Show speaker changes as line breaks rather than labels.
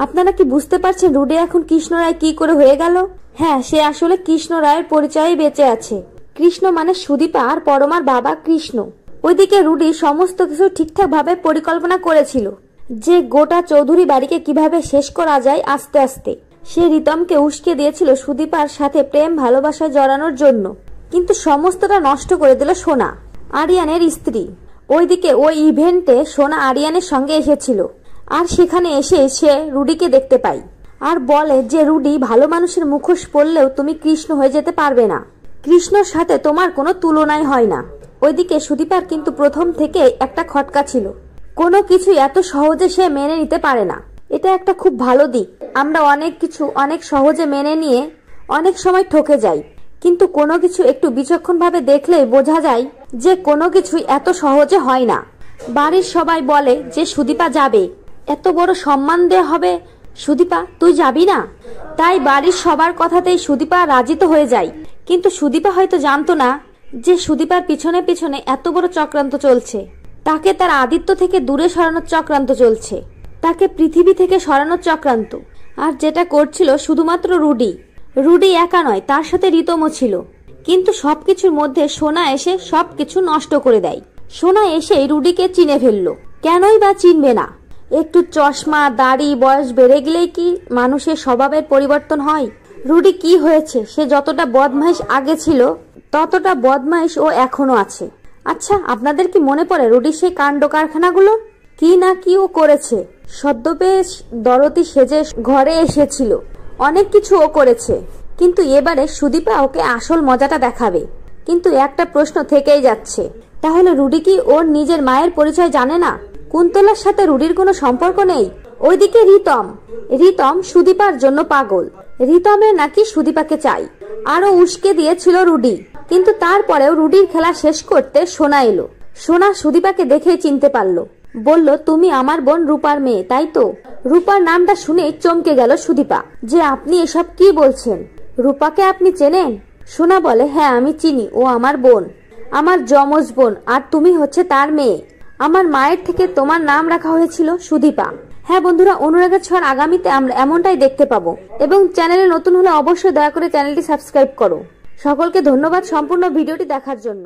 আপনারা কি বুঝতে পারছেন রুডি এখন কৃষ্ণ রায় কি করে হয়ে গেল? হ্যাঁ, সে আসলে কৃষ্ণ রায়ের পরিচয়ে বেঁচে আছে। কৃষ্ণ মানে সুদীপা আর পরমার বাবা কৃষ্ণ। ওইদিকে রুডি সমস্ত কিছু ঠিকঠাক ভাবে পরিকল্পনা করেছিল যে গোটা চৌধুরী বাড়িকে কিভাবে শেষ করা যায় আস্তে আস্তে। সে রিতমকে উস্কে দিয়েছিল সুদীপার সাথে প্রেম ভালোবাসায় জড়ানোর জন্য, কিন্তু সমস্তটা নষ্ট করে দিল সোনা, আরিয়ানের স্ত্রী। ওইদিকে ওই ইভেন্টে সোনা আরিয়ানের সঙ্গে এসেছিল, আর সেখানে এসে সে রুডিকে দেখতে পাই আর বলে যে রুডি, ভালো মানুষের মুখোশ পরলেও তুমি কৃষ্ণ হয়ে যেতে পারবে না, কৃষ্ণর সাথে তোমার কোনো তুলনাই হয় না। ওইদিকে সুদীপার কিন্তু প্রথম থেকে একটা খটকা ছিল, কোনো কিছু এত সহজে সে মেনে নিতে পারে না। এটা একটা খুব ভালো দিক, আমরা অনেক কিছু অনেক সহজে মেনে নিয়ে অনেক সময় ঠকে যাই, কিন্তু কোনো কিছু একটু বিচক্ষণ ভাবে দেখলেই বোঝা যায় যে কোনো কিছু এত সহজে হয় না। বাড়ির সবাই বলে যে সুদীপা যাবে, এত বড় সম্মান দেওয়া হবে, সুদীপা তুই যাবি না? তাই বাড়ির সবার কথাতেই সুদীপা রাজি তো হয়ে যায়, কিন্তু সুদীপা হয়তো জানতো না যে সুদীপার পিছনে পিছনে এত বড় চক্রান্ত চলছে। তাকে তার আদিত্য থেকে দূরে সরানোর চক্রান্ত চলছে, তাকে পৃথিবী থেকে সরানোর চক্রান্ত। আর যেটা করছিল শুধুমাত্র রুডি। রুডি একা নয়, তার সাথে রিতমও ছিল। কিন্তু সবকিছুর মধ্যে সোনা এসে সবকিছু নষ্ট করে দেয়। সোনা এসেই রুডিকে চিনে ফেললো। কেনই বা চিনবে না? একটু চশমা, দাড়ি, বয়স বেড়ে গেলেই কি মানুষের স্বভাবের পরিবর্তন হয়? রুডি কি হয়েছে? সে যতটা বদমাইশ আগে ছিল ততটা বদমাইশ ও এখনো আছে। আচ্ছা, আপনাদের কি মনে পড়ে রুডির সেই কাণ্ড কারখানাগুলো? কি না কি ও করেছে। সদ্যপেয়ে দরতি সেজে ঘরে এসেছিল, অনেক কিছু ও করেছে, কিন্তু এবারে সুদীপা ওকে আসল মজাটা দেখাবে। কিন্তু একটা প্রশ্ন থেকেই যাচ্ছে, তাহলে রুডি কি ওর নিজের মায়ের পরিচয় জানে না? কুন্তলার সাথে রুডির কোনো সম্পর্ক নেই? ওইদিকে রিতম সুদীপার জন্য পাগল। রিতমের নাকি সুদীপাকে চাই, আরো উস্কে দিয়েছিল রুডি। কিন্তু তারপরেও রুডির খেলা শেষ করতে সোনা এলো। সোনা সুদীপাকে দেখেই চিনতে পারলো, বলল, তুমি আমার বোন রূপার মেয়ে, তাই তো? রূপার নামটা শুনে চমকে গেল সুদীপা, যে আপনি এসব কি বলছেন? রূপাকে আপনি চেনেন? সোনা বলে, হ্যাঁ আমি চিনি, ও আমার বোন, আমার যমজ বোন, আর তুমি হচ্ছে তার মেয়ে। আমার মায়ের থেকে তোমার নাম রাখা হয়েছিল সুদীপা। হ্যাঁ বন্ধুরা, অনুরাগের ছোঁয়ার আগামীতে আমরা এমনটাই দেখতে পাবো। এবং চ্যানেলে নতুন হলে অবশ্যই দয়া করে চ্যানেলটি সাবস্ক্রাইব করো। সকলকে ধন্যবাদ সম্পূর্ণ ভিডিওটি দেখার জন্য।